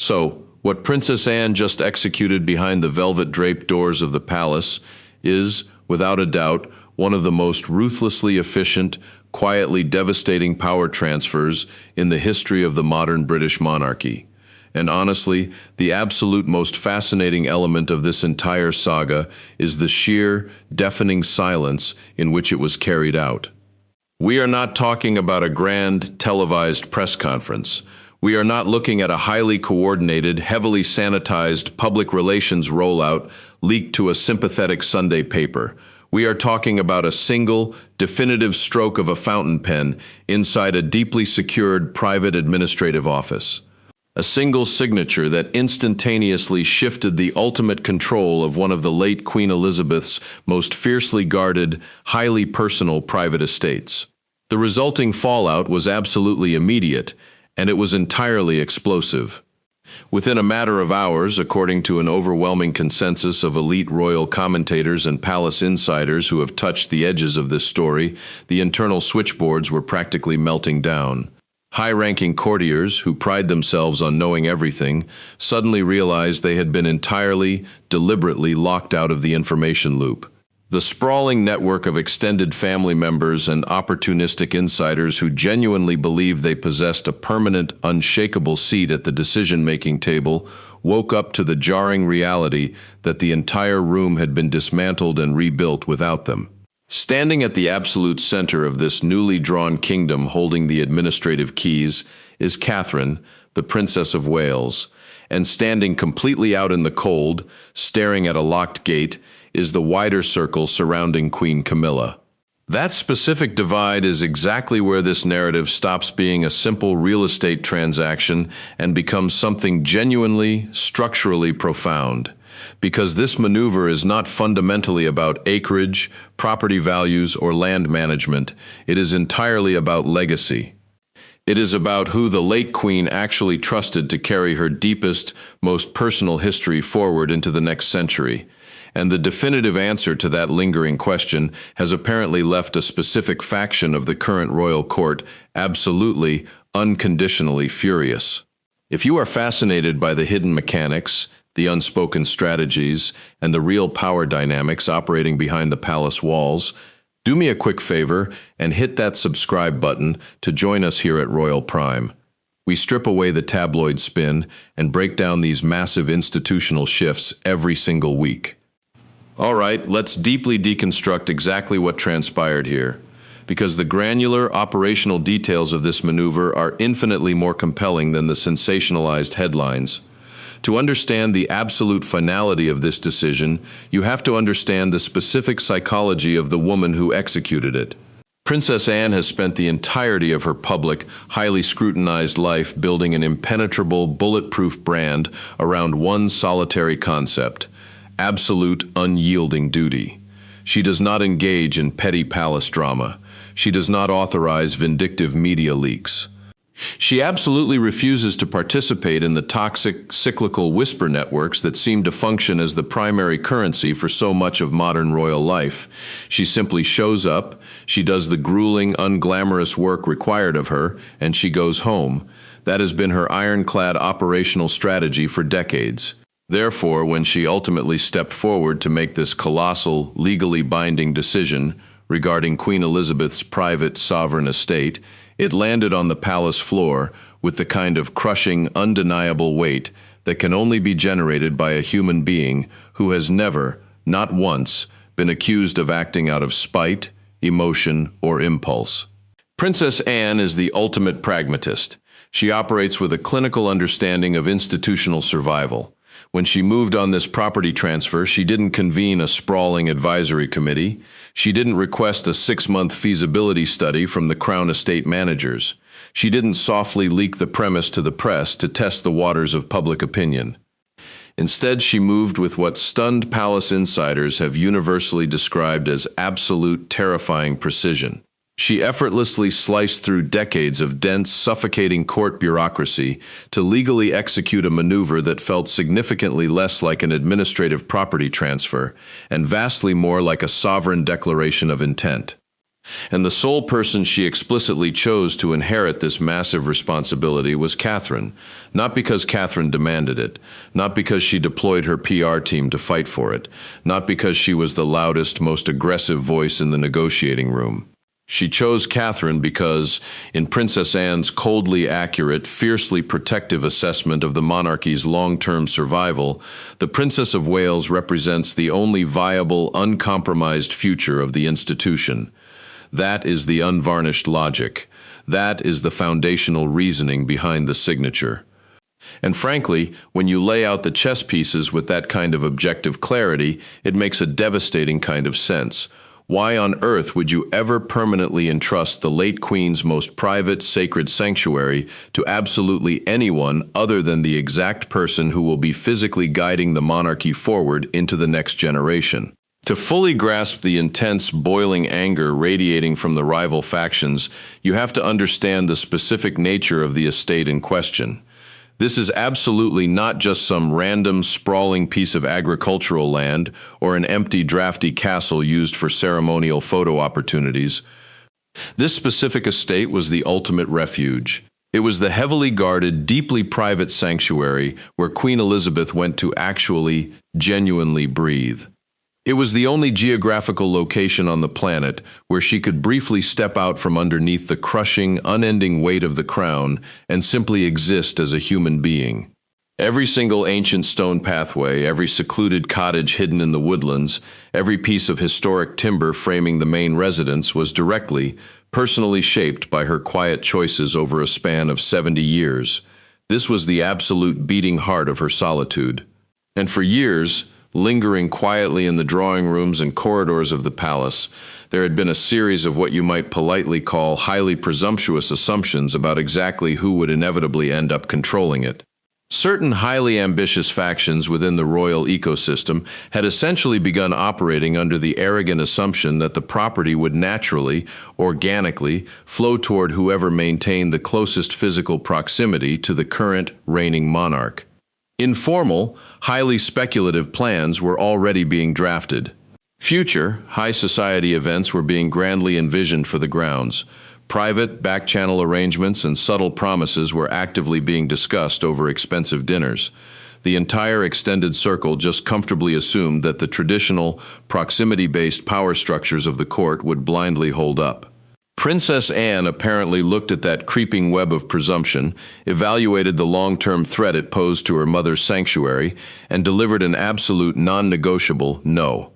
So, what Princess Anne just executed behind the velvet-draped doors of the palace is, without a doubt, one of the most ruthlessly efficient, quietly devastating power transfers in the history of the modern British monarchy. And honestly, the absolute most fascinating element of this entire saga is the sheer, deafening silence in which it was carried out. We are not talking about a grand, televised press conference. We are not looking at a highly coordinated, heavily sanitized public relations rollout leaked to a sympathetic Sunday paper. We are talking about a single, definitive stroke of a fountain pen inside a deeply secured private administrative office. A single signature that instantaneously shifted the ultimate control of one of the late Queen Elizabeth's most fiercely guarded, highly personal private estates. The resulting fallout was absolutely immediate, and it was entirely explosive. Within a matter of hours, according to an overwhelming consensus of elite royal commentators and palace insiders who have touched the edges of this story, the internal switchboards were practically melting down. High-ranking courtiers, who pride themselves on knowing everything, suddenly realized they had been entirely, deliberately locked out of the information loop. The sprawling network of extended family members and opportunistic insiders who genuinely believed they possessed a permanent, unshakable seat at the decision-making table woke up to the jarring reality that the entire room had been dismantled and rebuilt without them. Standing at the absolute center of this newly drawn kingdom holding the administrative keys is Catherine, the Princess of Wales, and standing completely out in the cold, staring at a locked gate, is the wider circle surrounding Queen Camilla. That specific divide is exactly where this narrative stops being a simple real estate transaction and becomes something genuinely, structurally profound. Because this maneuver is not fundamentally about acreage, property values, or land management. It is entirely about legacy. It is about who the late Queen actually trusted to carry her deepest, most personal history forward into the next century. And the definitive answer to that lingering question has apparently left a specific faction of the current royal court absolutely, unconditionally furious. If you are fascinated by the hidden mechanics, the unspoken strategies, and the real power dynamics operating behind the palace walls, do me a quick favor and hit that subscribe button to join us here at Royal Prime. We strip away the tabloid spin and break down these massive institutional shifts every single week. All right, let's deeply deconstruct exactly what transpired here, because the granular operational details of this maneuver are infinitely more compelling than the sensationalized headlines. To understand the absolute finality of this decision, you have to understand the specific psychology of the woman who executed it. Princess Anne has spent the entirety of her public, highly scrutinized life building an impenetrable, bulletproof brand around one solitary concept: absolute, unyielding duty. She does not engage in petty palace drama. She does not authorize vindictive media leaks. She absolutely refuses to participate in the toxic, cyclical whisper networks that seem to function as the primary currency for so much of modern royal life. She simply shows up, she does the grueling, unglamorous work required of her, and she goes home. That has been her ironclad operational strategy for decades. Therefore, when she ultimately stepped forward to make this colossal, legally binding decision regarding Queen Elizabeth's private sovereign estate, it landed on the palace floor with the kind of crushing, undeniable weight that can only be generated by a human being who has never, not once, been accused of acting out of spite, emotion, or impulse. Princess Anne is the ultimate pragmatist. She operates with a clinical understanding of institutional survival. When she moved on this property transfer, she didn't convene a sprawling advisory committee. She didn't request a 6-month feasibility study from the Crown estate managers. She didn't softly leak the premise to the press to test the waters of public opinion. Instead, she moved with what stunned palace insiders have universally described as absolute, terrifying precision. She effortlessly sliced through decades of dense, suffocating court bureaucracy to legally execute a maneuver that felt significantly less like an administrative property transfer and vastly more like a sovereign declaration of intent. And the sole person she explicitly chose to inherit this massive responsibility was Catherine, not because Catherine demanded it, not because she deployed her PR team to fight for it, not because she was the loudest, most aggressive voice in the negotiating room. She chose Catherine because, in Princess Anne's coldly accurate, fiercely protective assessment of the monarchy's long-term survival, the Princess of Wales represents the only viable, uncompromised future of the institution. That is the unvarnished logic. That is the foundational reasoning behind the signature. And frankly, when you lay out the chess pieces with that kind of objective clarity, it makes a devastating kind of sense. Why on earth would you ever permanently entrust the late Queen's most private, sacred sanctuary to absolutely anyone other than the exact person who will be physically guiding the monarchy forward into the next generation? To fully grasp the intense, boiling anger radiating from the rival factions, you have to understand the specific nature of the estate in question. This is absolutely not just some random, sprawling piece of agricultural land or an empty, drafty castle used for ceremonial photo opportunities. This specific estate was the ultimate refuge. It was the heavily guarded, deeply private sanctuary where Queen Elizabeth went to actually, genuinely breathe. It was the only geographical location on the planet where she could briefly step out from underneath the crushing, unending weight of the crown and simply exist as a human being. Every single ancient stone pathway, every secluded cottage hidden in the woodlands, every piece of historic timber framing the main residence was directly, personally shaped by her quiet choices over a span of 70 years. This was the absolute beating heart of her solitude. And for years, lingering quietly in the drawing rooms and corridors of the palace, there had been a series of what you might politely call highly presumptuous assumptions about exactly who would inevitably end up controlling it. Certain highly ambitious factions within the royal ecosystem had essentially begun operating under the arrogant assumption that the property would naturally, organically, flow toward whoever maintained the closest physical proximity to the current reigning monarch. Informal, highly speculative plans were already being drafted. Future, high society events were being grandly envisioned for the grounds. Private, back-channel arrangements and subtle promises were actively being discussed over expensive dinners. The entire extended circle just comfortably assumed that the traditional, proximity-based power structures of the court would blindly hold up. Princess Anne apparently looked at that creeping web of presumption, evaluated the long-term threat it posed to her mother's sanctuary, and delivered an absolute non-negotiable no.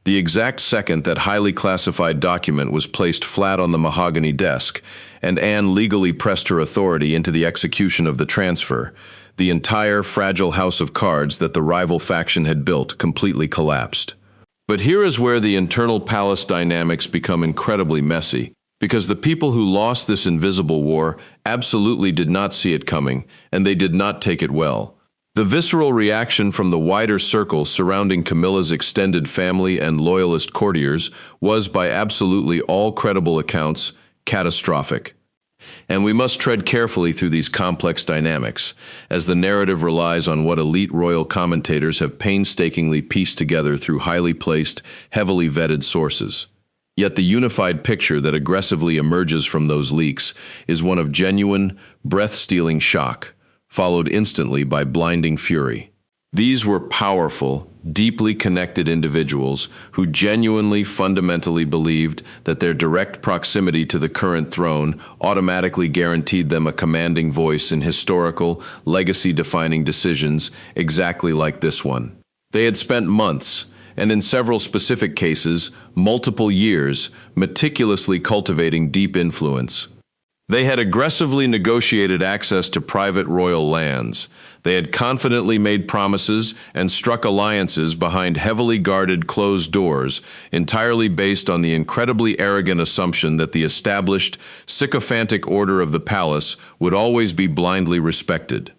The exact second that highly classified document was placed flat on the mahogany desk, and Anne legally pressed her authority into the execution of the transfer, the entire fragile house of cards that the rival faction had built completely collapsed. But here is where the internal palace dynamics become incredibly messy. Because the people who lost this invisible war absolutely did not see it coming, and they did not take it well. The visceral reaction from the wider circle surrounding Camilla's extended family and loyalist courtiers was, by absolutely all credible accounts, catastrophic. And we must tread carefully through these complex dynamics, as the narrative relies on what elite royal commentators have painstakingly pieced together through highly placed, heavily vetted sources. Yet the unified picture that aggressively emerges from those leaks is one of genuine, breath-stealing shock, followed instantly by blinding fury. These were powerful, deeply connected individuals who genuinely, fundamentally believed that their direct proximity to the current throne automatically guaranteed them a commanding voice in historical, legacy-defining decisions exactly like this one. They had spent months, and in several specific cases, multiple years, meticulously cultivating deep influence. They had aggressively negotiated access to private royal lands. They had confidently made promises and struck alliances behind heavily guarded closed doors, entirely based on the incredibly arrogant assumption that the established, sycophantic order of the palace would always be blindly respected.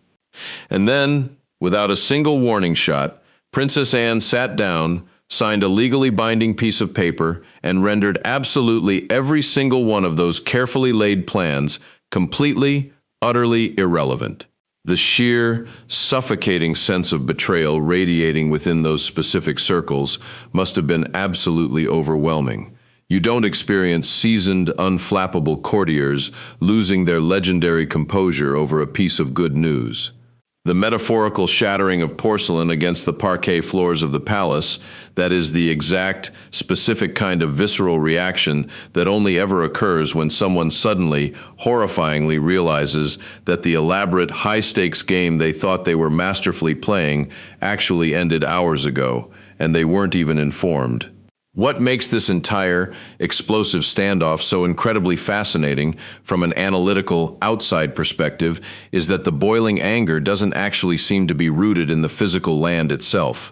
And then, without a single warning shot, Princess Anne sat down, signed a legally binding piece of paper, and rendered absolutely every single one of those carefully laid plans completely, utterly irrelevant. The sheer, suffocating sense of betrayal radiating within those specific circles must have been absolutely overwhelming. You don't experience seasoned, unflappable courtiers losing their legendary composure over a piece of good news. The metaphorical shattering of porcelain against the parquet floors of the palace, that is the exact, specific kind of visceral reaction that only ever occurs when someone suddenly, horrifyingly realizes that the elaborate, high-stakes game they thought they were masterfully playing actually ended hours ago, and they weren't even informed. What makes this entire explosive standoff so incredibly fascinating from an analytical, outside perspective is that the boiling anger doesn't actually seem to be rooted in the physical land itself.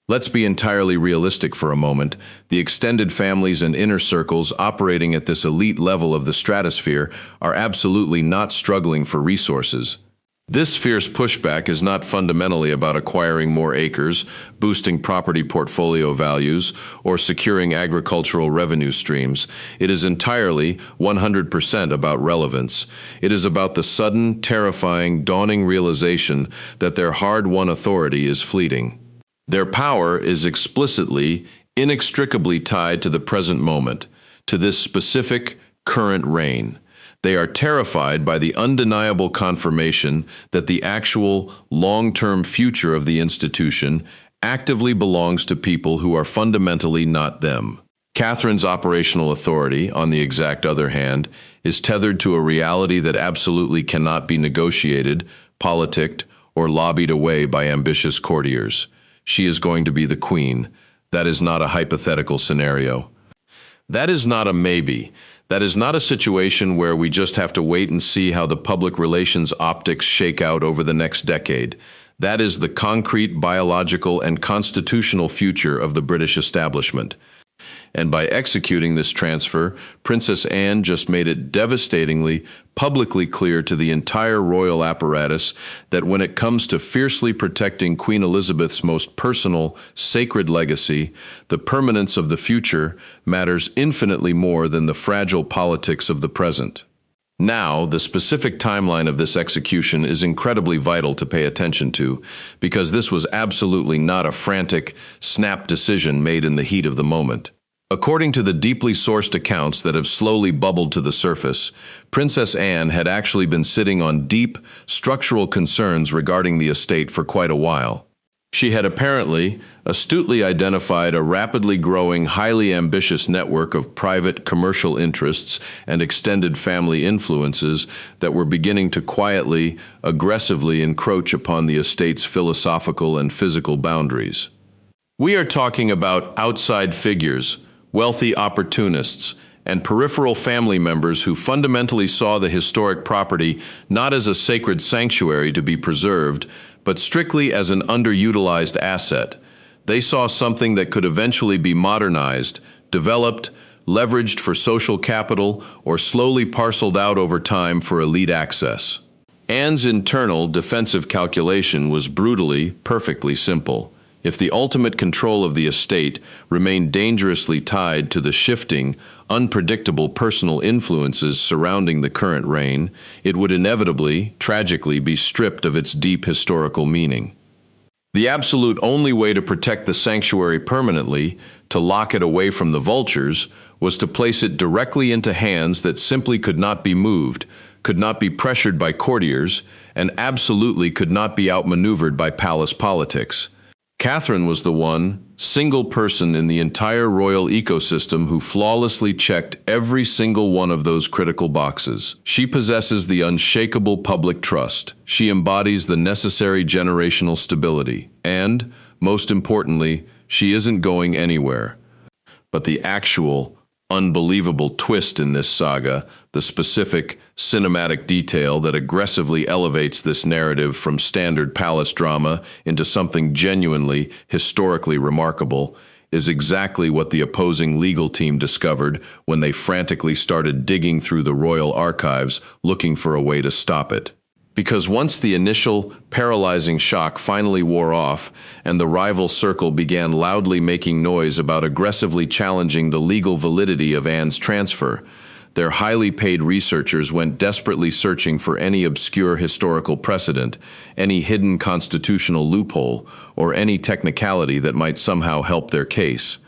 Let's be entirely realistic for a moment. The extended families and inner circles operating at this elite level of the stratosphere are absolutely not struggling for resources. This fierce pushback is not fundamentally about acquiring more acres, boosting property portfolio values, or securing agricultural revenue streams. It is entirely, 100% about relevance. It is about the sudden, terrifying, dawning realization that their hard-won authority is fleeting. Their power is explicitly, inextricably tied to the present moment, to this specific, current reign. They are terrified by the undeniable confirmation that the actual long-term future of the institution actively belongs to people who are fundamentally not them. Catherine's operational authority, on the exact other hand, is tethered to a reality that absolutely cannot be negotiated, politicked, or lobbied away by ambitious courtiers. She is going to be the queen. That is not a hypothetical scenario. That is not a maybe. That is not a situation where we just have to wait and see how the public relations optics shake out over the next decade. That is the concrete, biological, and constitutional future of the British establishment. And by executing this transfer, Princess Anne just made it devastatingly, publicly clear to the entire royal apparatus that when it comes to fiercely protecting Queen Elizabeth's most personal, sacred legacy, the permanence of the future matters infinitely more than the fragile politics of the present. Now, the specific timeline of this execution is incredibly vital to pay attention to, because this was absolutely not a frantic, snap decision made in the heat of the moment. According to the deeply sourced accounts that have slowly bubbled to the surface, Princess Anne had actually been sitting on deep, structural concerns regarding the estate for quite a while. She had apparently, astutely identified a rapidly growing, highly ambitious network of private commercial interests and extended family influences that were beginning to quietly, aggressively encroach upon the estate's philosophical and physical boundaries. We are talking about outside figures, wealthy opportunists, and peripheral family members who fundamentally saw the historic property not as a sacred sanctuary to be preserved, but strictly as an underutilized asset. They saw something that could eventually be modernized, developed, leveraged for social capital, or slowly parceled out over time for elite access. Anne's internal defensive calculation was brutally, perfectly simple. If the ultimate control of the estate remained dangerously tied to the shifting, unpredictable personal influences surrounding the current reign, it would inevitably, tragically, be stripped of its deep historical meaning. The absolute only way to protect the sanctuary permanently, to lock it away from the vultures, was to place it directly into hands that simply could not be moved, could not be pressured by courtiers, and absolutely could not be outmaneuvered by palace politics. Catherine was the one, single person in the entire royal ecosystem who flawlessly checked every single one of those critical boxes. She possesses the unshakable public trust. She embodies the necessary generational stability. And, most importantly, she isn't going anywhere. But the actual, unbelievable twist in this saga, the specific, cinematic detail that aggressively elevates this narrative from standard palace drama into something genuinely, historically remarkable, is exactly what the opposing legal team discovered when they frantically started digging through the royal archives looking for a way to stop it. Because once the initial, paralyzing shock finally wore off and the rival circle began loudly making noise about aggressively challenging the legal validity of Anne's transfer, their highly paid researchers went desperately searching for any obscure historical precedent, any hidden constitutional loophole, or any technicality that might somehow help their case.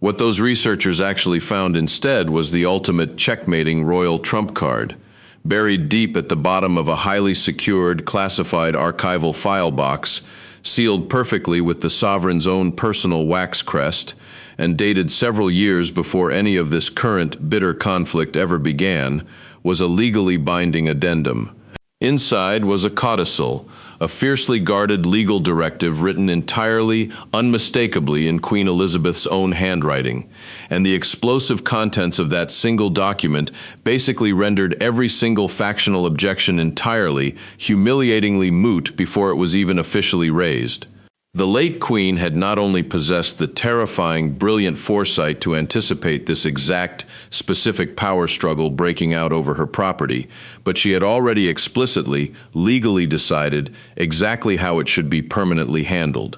What those researchers actually found instead was the ultimate checkmating royal trump card, buried deep at the bottom of a highly secured, classified archival file box, sealed perfectly with the sovereign's own personal wax crest, and dated several years before any of this current, bitter conflict ever began, was a legally binding addendum. Inside was a codicil, a fiercely guarded legal directive written entirely, unmistakably in Queen Elizabeth's own handwriting, and the explosive contents of that single document basically rendered every single factional objection entirely, humiliatingly moot before it was even officially raised. The late Queen had not only possessed the terrifying, brilliant foresight to anticipate this exact, specific power struggle breaking out over her property, but she had already explicitly, legally decided exactly how it should be permanently handled.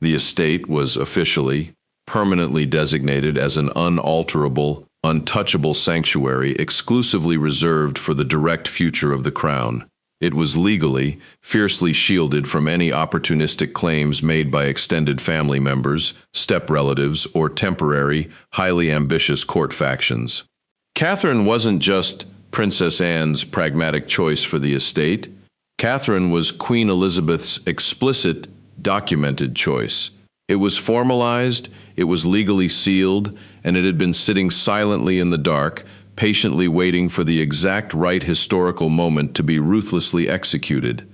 The estate was officially, permanently designated as an unalterable, untouchable sanctuary exclusively reserved for the direct future of the crown. It was legally, fiercely shielded from any opportunistic claims made by extended family members, step-relatives, or temporary, highly ambitious court factions. Catherine wasn't just Princess Anne's pragmatic choice for the estate. Catherine was Queen Elizabeth's explicit, documented choice. It was formalized, it was legally sealed, and it had been sitting silently in the dark, patiently waiting for the exact right historical moment to be ruthlessly executed.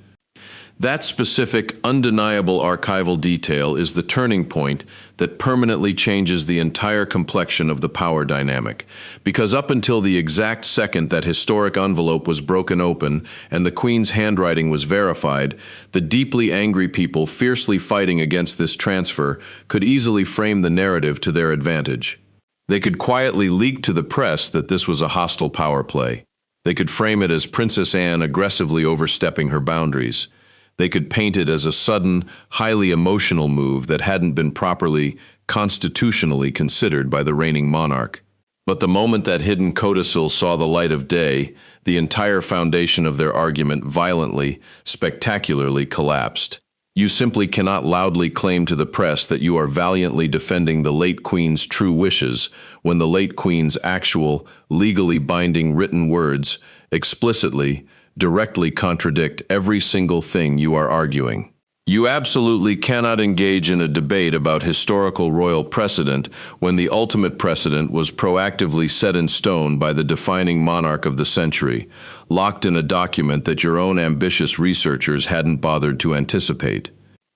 That specific, undeniable archival detail is the turning point that permanently changes the entire complexion of the power dynamic, because up until the exact second that historic envelope was broken open and the Queen's handwriting was verified, the deeply angry people fiercely fighting against this transfer could easily frame the narrative to their advantage. They could quietly leak to the press that this was a hostile power play. They could frame it as Princess Anne aggressively overstepping her boundaries. They could paint it as a sudden, highly emotional move that hadn't been properly, constitutionally considered by the reigning monarch. But the moment that hidden codicil saw the light of day, the entire foundation of their argument violently, spectacularly collapsed. You simply cannot loudly claim to the press that you are valiantly defending the late Queen's true wishes when the late Queen's actual, legally binding written words explicitly, directly contradict every single thing you are arguing. You absolutely cannot engage in a debate about historical royal precedent when the ultimate precedent was proactively set in stone by the defining monarch of the century, locked in a document that your own ambitious researchers hadn't bothered to anticipate.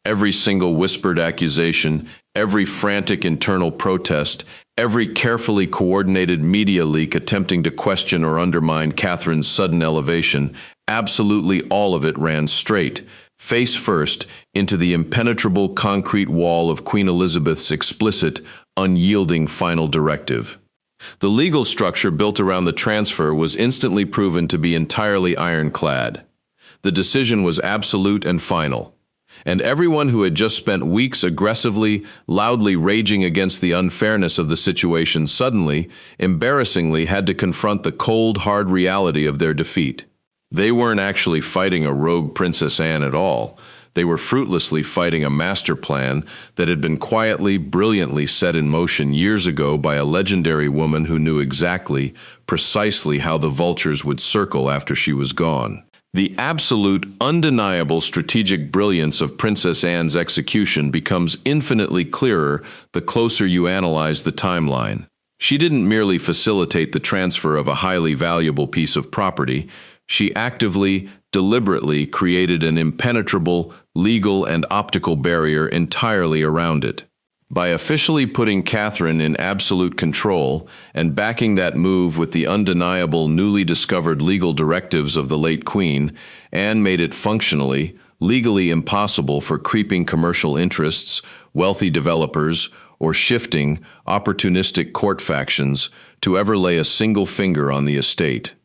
Every single whispered accusation, every frantic internal protest, every carefully coordinated media leak attempting to question or undermine Catherine's sudden elevation, absolutely all of it ran straight, face first, into the impenetrable concrete wall of Queen Elizabeth's explicit, unyielding final directive. The legal structure built around the transfer was instantly proven to be entirely ironclad. The decision was absolute and final, and everyone who had just spent weeks aggressively, loudly raging against the unfairness of the situation suddenly, embarrassingly, had to confront the cold, hard reality of their defeat. They weren't actually fighting a rogue Princess Anne at all. They were fruitlessly fighting a master plan that had been quietly, brilliantly set in motion years ago by a legendary woman who knew exactly, precisely how the vultures would circle after she was gone. The absolute, undeniable strategic brilliance of Princess Anne's execution becomes infinitely clearer the closer you analyze the timeline. She didn't merely facilitate the transfer of a highly valuable piece of property. She actively, deliberately created an impenetrable, legal and optical barrier entirely around it. By officially putting Catherine in absolute control and backing that move with the undeniable newly discovered legal directives of the late Queen, Anne made it functionally, legally impossible for creeping commercial interests, wealthy developers, or shifting, opportunistic court factions to ever lay a single finger on the estate.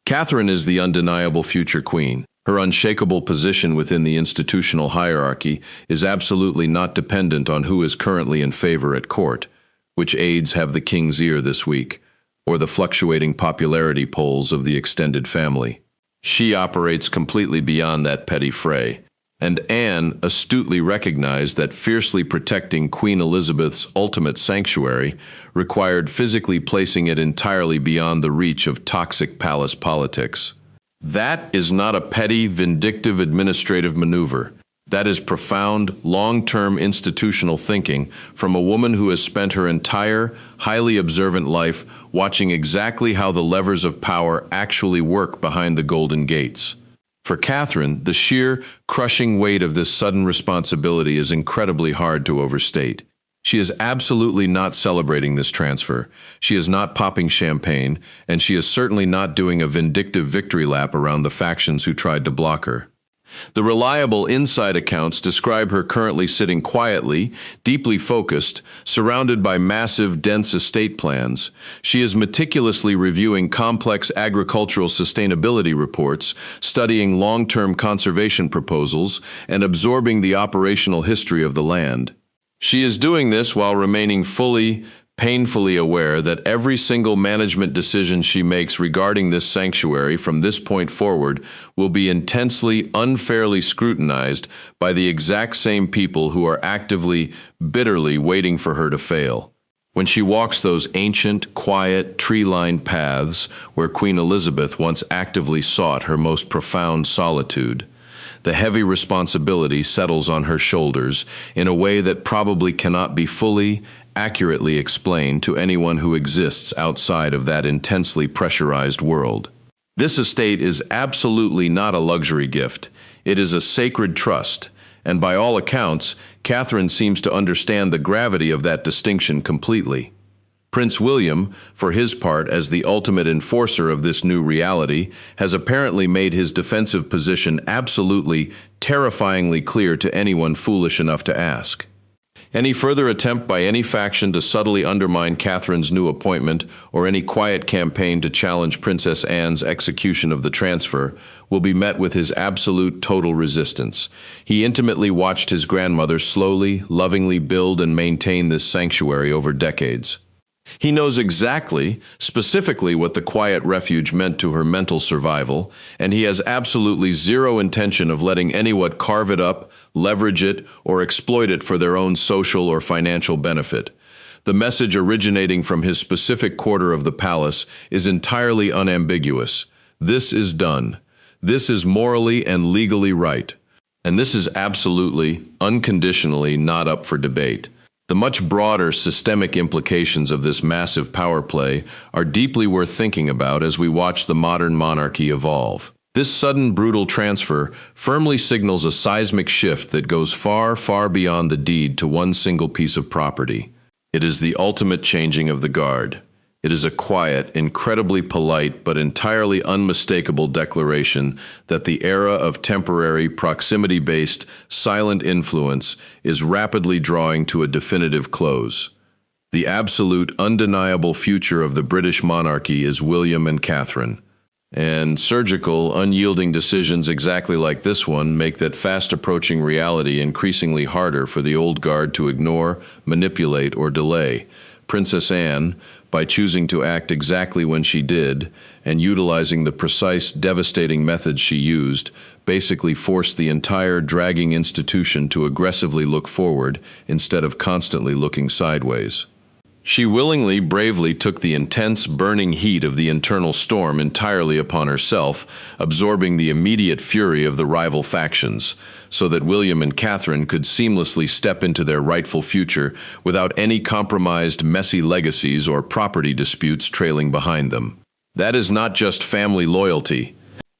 Catherine is the undeniable future queen. Her unshakable position within the institutional hierarchy is absolutely not dependent on who is currently in favor at court, which aides have the king's ear this week, or the fluctuating popularity polls of the extended family. She operates completely beyond that petty fray. And Anne astutely recognized that fiercely protecting Queen Elizabeth's ultimate sanctuary required physically placing it entirely beyond the reach of toxic palace politics. That is not a petty, vindictive administrative maneuver. That is profound, long-term institutional thinking from a woman who has spent her entire, highly observant life watching exactly how the levers of power actually work behind the golden gates. For Catherine, the sheer, crushing weight of this sudden responsibility is incredibly hard to overstate. She is absolutely not celebrating this transfer. She is not popping champagne, and she is certainly not doing a vindictive victory lap around the factions who tried to block her. The reliable inside accounts describe her currently sitting quietly, deeply focused, surrounded by massive, dense estate plans. She is meticulously reviewing complex agricultural sustainability reports, studying long-term conservation proposals, and absorbing the operational history of the land. She is doing this while remaining painfully aware that every single management decision she makes regarding this sanctuary from this point forward will be intensely, unfairly scrutinized by the exact same people who are actively, bitterly waiting for her to fail. When she walks those ancient, quiet, tree-lined paths where Queen Elizabeth once actively sought her most profound solitude, the heavy responsibility settles on her shoulders in a way that probably cannot be fully, accurately explained to anyone who exists outside of that intensely pressurized world. This estate is absolutely not a luxury gift. It is a sacred trust, and by all accounts, Catherine seems to understand the gravity of that distinction completely. Prince William, for his part as the ultimate enforcer of this new reality, has apparently made his defensive position absolutely, terrifyingly clear to anyone foolish enough to ask. Any further attempt by any faction to subtly undermine Catherine's new appointment, or any quiet campaign to challenge Princess Anne's execution of the transfer, will be met with his absolute total resistance. He intimately watched his grandmother slowly, lovingly build and maintain this sanctuary over decades. He knows exactly, specifically what the quiet refuge meant to her mental survival, and he has absolutely zero intention of letting anyone carve it up, leverage it, or exploit it for their own social or financial benefit. The message originating from his specific quarter of the palace is entirely unambiguous. This is done. This is morally and legally right. And this is absolutely, unconditionally not up for debate. The much broader systemic implications of this massive power play are deeply worth thinking about as we watch the modern monarchy evolve. This sudden, brutal transfer firmly signals a seismic shift that goes far, far beyond the deed to one single piece of property. It is the ultimate changing of the guard. It is a quiet, incredibly polite, but entirely unmistakable declaration that the era of temporary, proximity-based, silent influence is rapidly drawing to a definitive close. The absolute, undeniable future of the British monarchy is William and Catherine. And surgical, unyielding decisions exactly like this one make that fast-approaching reality increasingly harder for the old guard to ignore, manipulate, or delay. Princess Anne, by choosing to act exactly when she did, and utilizing the precise, devastating methods she used, basically forced the entire dragging institution to aggressively look forward instead of constantly looking sideways. She willingly, bravely took the intense, burning heat of the internal storm entirely upon herself, absorbing the immediate fury of the rival factions, so that William and Catherine could seamlessly step into their rightful future without any compromised, messy legacies or property disputes trailing behind them. That is not just family loyalty.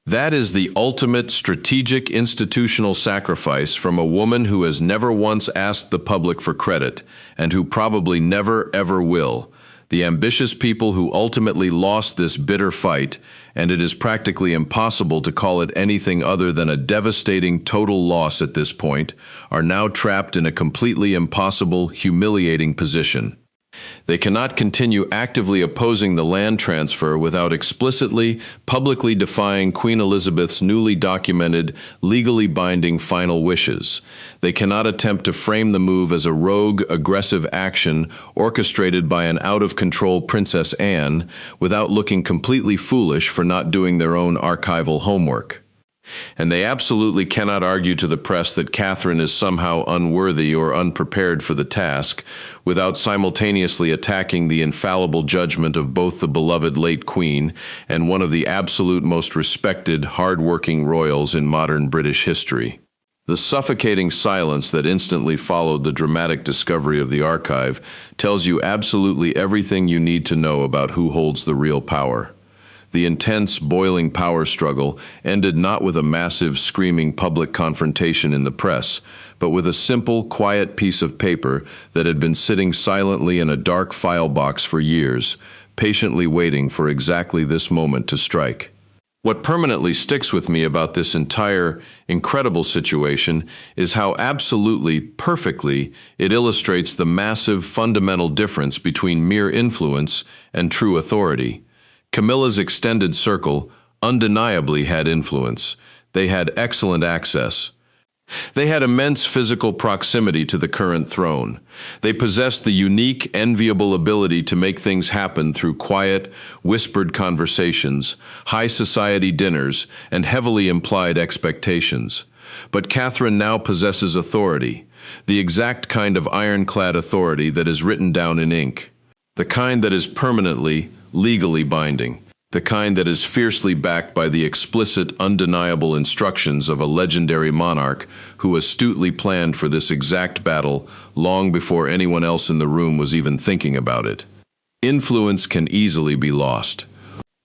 That is the ultimate strategic institutional sacrifice from a woman who has never once asked the public for credit, and who probably never ever will. The ambitious people who ultimately lost this bitter fight, and it is practically impossible to call it anything other than a devastating total loss at this point, are now trapped in a completely impossible, humiliating position. They cannot continue actively opposing the land transfer without explicitly, publicly defying Queen Elizabeth's newly documented, legally binding final wishes. They cannot attempt to frame the move as a rogue, aggressive action orchestrated by an out-of-control Princess Anne without looking completely foolish for not doing their own archival homework. And they absolutely cannot argue to the press that Catherine is somehow unworthy or unprepared for the task, without simultaneously attacking the infallible judgment of both the beloved late Queen and one of the absolute most respected, hard-working royals in modern British history. The suffocating silence that instantly followed the dramatic discovery of the archive tells you absolutely everything you need to know about who holds the real power. The intense, boiling power struggle ended not with a massive, screaming public confrontation in the press, but with a simple, quiet piece of paper that had been sitting silently in a dark file box for years, patiently waiting for exactly this moment to strike. What permanently sticks with me about this entire, incredible situation is how absolutely, perfectly, it illustrates the massive, fundamental difference between mere influence and true authority. Camilla's extended circle undeniably had influence. They had excellent access. They had immense physical proximity to the current throne. They possessed the unique, enviable ability to make things happen through quiet, whispered conversations, high society dinners, and heavily implied expectations. But Catherine now possesses authority, the exact kind of ironclad authority that is written down in ink, the kind that is permanently, legally binding, the kind that is fiercely backed by the explicit, undeniable instructions of a legendary monarch who astutely planned for this exact battle long before anyone else in the room was even thinking about it. Influence can easily be lost.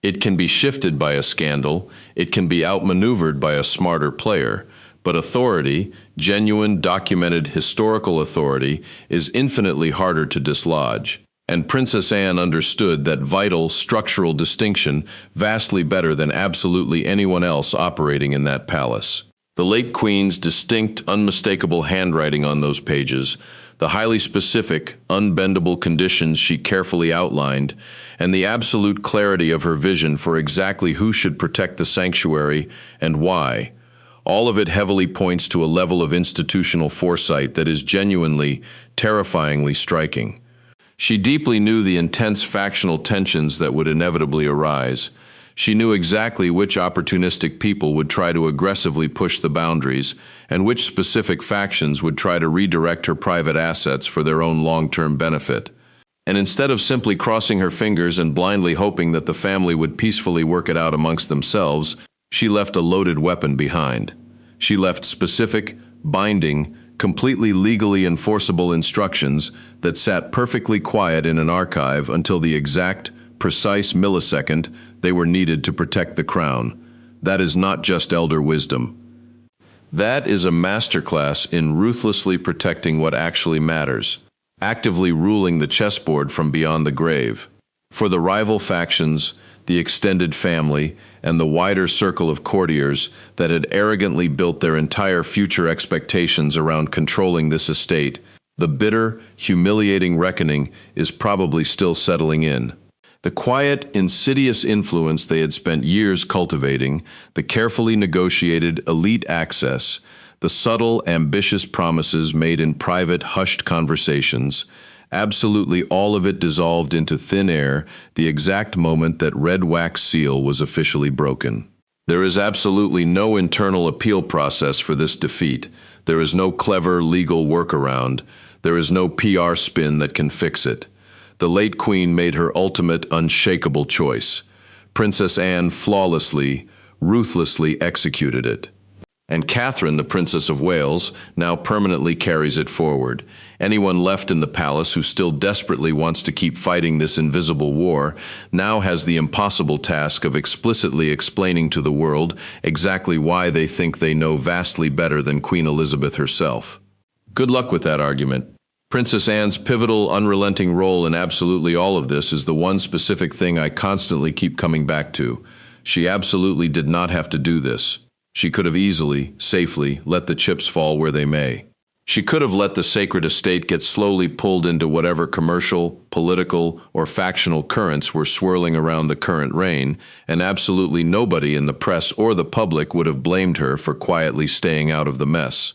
It can be shifted by a scandal, it can be outmaneuvered by a smarter player, but authority, genuine, documented, historical authority, is infinitely harder to dislodge. And Princess Anne understood that vital, structural distinction vastly better than absolutely anyone else operating in that palace. The late Queen's distinct, unmistakable handwriting on those pages, the highly specific, unbendable conditions she carefully outlined, and the absolute clarity of her vision for exactly who should protect the sanctuary and why, all of it heavily points to a level of institutional foresight that is genuinely, terrifyingly striking. She deeply knew the intense factional tensions that would inevitably arise. She knew exactly which opportunistic people would try to aggressively push the boundaries, and which specific factions would try to redirect her private assets for their own long-term benefit. And instead of simply crossing her fingers and blindly hoping that the family would peacefully work it out amongst themselves, she left a loaded weapon behind. She left specific, binding, completely legally enforceable instructions that sat perfectly quiet in an archive until the exact, precise millisecond they were needed to protect the crown. That is not just elder wisdom. That is a masterclass in ruthlessly protecting what actually matters, actively ruling the chessboard from beyond the grave. For the rival factions, the extended family, and the wider circle of courtiers that had arrogantly built their entire future expectations around controlling this estate, the bitter, humiliating reckoning is probably still settling in. The quiet, insidious influence they had spent years cultivating, the carefully negotiated elite access, the subtle, ambitious promises made in private, hushed conversations, absolutely all of it dissolved into thin air the exact moment that red wax seal was officially broken. There is absolutely no internal appeal process for this defeat. There is no clever legal workaround. There is no PR spin that can fix it. The late Queen made her ultimate, unshakable choice. Princess Anne flawlessly, ruthlessly executed it. And Catherine, the Princess of Wales, now permanently carries it forward. Anyone left in the palace who still desperately wants to keep fighting this invisible war now has the impossible task of explicitly explaining to the world exactly why they think they know vastly better than Queen Elizabeth herself. Good luck with that argument. Princess Anne's pivotal, unrelenting role in absolutely all of this is the one specific thing I constantly keep coming back to. She absolutely did not have to do this. She could have easily, safely, let the chips fall where they may. She could have let the sacred estate get slowly pulled into whatever commercial, political, or factional currents were swirling around the current reign, and absolutely nobody in the press or the public would have blamed her for quietly staying out of the mess.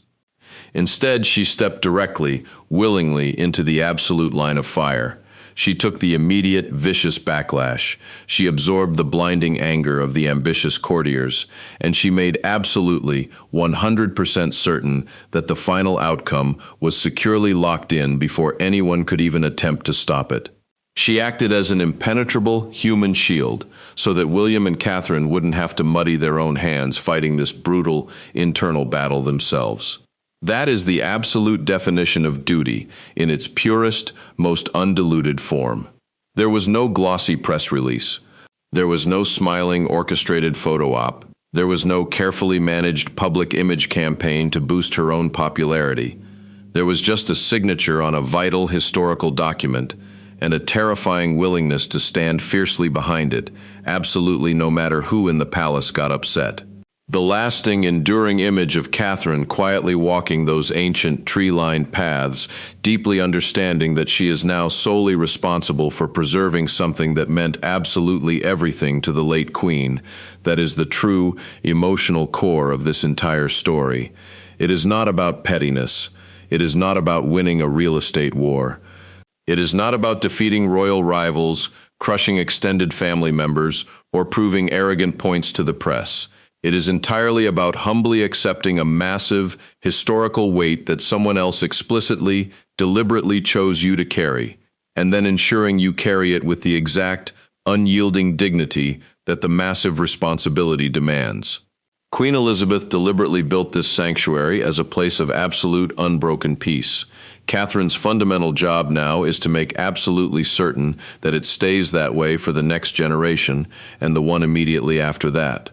Instead, she stepped directly, willingly, into the absolute line of fire. She took the immediate, vicious backlash. She absorbed the blinding anger of the ambitious courtiers, and she made absolutely 100% certain that the final outcome was securely locked in before anyone could even attempt to stop it. She acted as an impenetrable human shield, so that William and Catherine wouldn't have to muddy their own hands fighting this brutal internal battle themselves. That is the absolute definition of duty in its purest, most undiluted form. There was no glossy press release. There was no smiling, orchestrated photo op. There was no carefully managed public image campaign to boost her own popularity. There was just a signature on a vital historical document and a terrifying willingness to stand fiercely behind it, absolutely no matter who in the palace got upset. The lasting, enduring image of Catherine quietly walking those ancient, tree-lined paths, deeply understanding that she is now solely responsible for preserving something that meant absolutely everything to the late Queen, that is the true, emotional core of this entire story. It is not about pettiness. It is not about winning a real estate war. It is not about defeating royal rivals, crushing extended family members, or proving arrogant points to the press. It is entirely about humbly accepting a massive, historical weight that someone else explicitly, deliberately chose you to carry, and then ensuring you carry it with the exact, unyielding dignity that the massive responsibility demands. Queen Elizabeth deliberately built this sanctuary as a place of absolute, unbroken peace. Catherine's fundamental job now is to make absolutely certain that it stays that way for the next generation and the one immediately after that.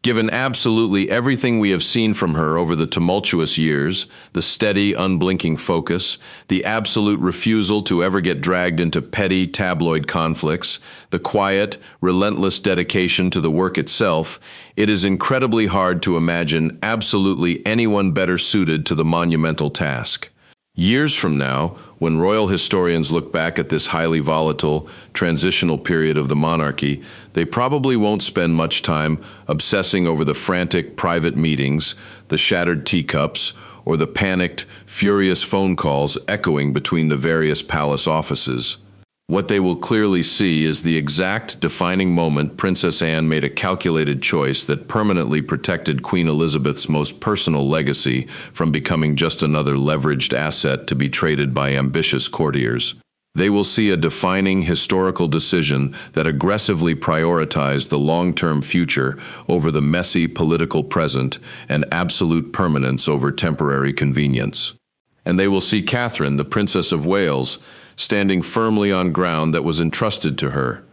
Given absolutely everything we have seen from her over the tumultuous years, the steady, unblinking focus, the absolute refusal to ever get dragged into petty tabloid conflicts, the quiet, relentless dedication to the work itself, it is incredibly hard to imagine absolutely anyone better suited to the monumental task. Years from now, when royal historians look back at this highly volatile, transitional period of the monarchy, they probably won't spend much time obsessing over the frantic private meetings, the shattered teacups, or the panicked, furious phone calls echoing between the various palace offices. What they will clearly see is the exact defining moment Princess Anne made a calculated choice that permanently protected Queen Elizabeth's most personal legacy from becoming just another leveraged asset to be traded by ambitious courtiers. They will see a defining historical decision that aggressively prioritized the long-term future over the messy political present and absolute permanence over temporary convenience. And they will see Catherine, the Princess of Wales, standing firmly on ground that was entrusted to her,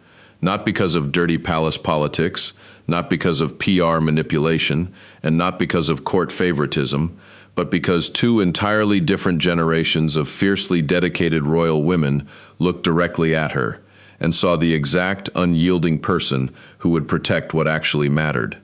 not because of dirty palace politics, not because of PR manipulation, and not because of court favoritism, but because two entirely different generations of fiercely dedicated royal women looked directly at her and saw the exact unyielding person who would protect what actually mattered.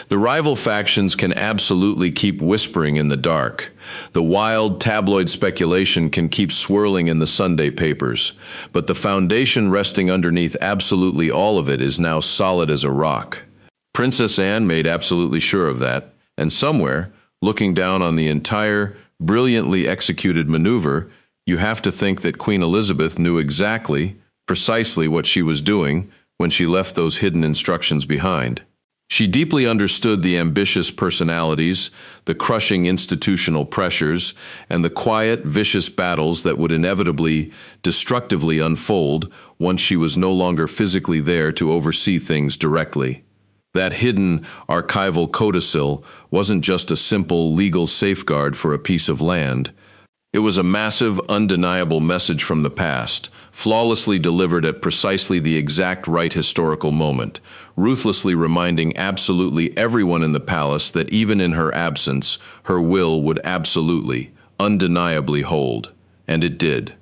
The rival factions can absolutely keep whispering in the dark. The wild tabloid speculation can keep swirling in the Sunday papers, but the foundation resting underneath absolutely all of it is now solid as a rock. Princess Anne made absolutely sure of that, and somewhere, looking down on the entire, brilliantly executed maneuver, you have to think that Queen Elizabeth knew exactly, precisely what she was doing when she left those hidden instructions behind. She deeply understood the ambitious personalities, the crushing institutional pressures, and the quiet, vicious battles that would inevitably, destructively unfold once she was no longer physically there to oversee things directly. That hidden, archival codicil wasn't just a simple legal safeguard for a piece of land. It was a massive, undeniable message from the past, flawlessly delivered at precisely the exact right historical moment, ruthlessly reminding absolutely everyone in the palace that even in her absence, her will would absolutely, undeniably hold. And it did.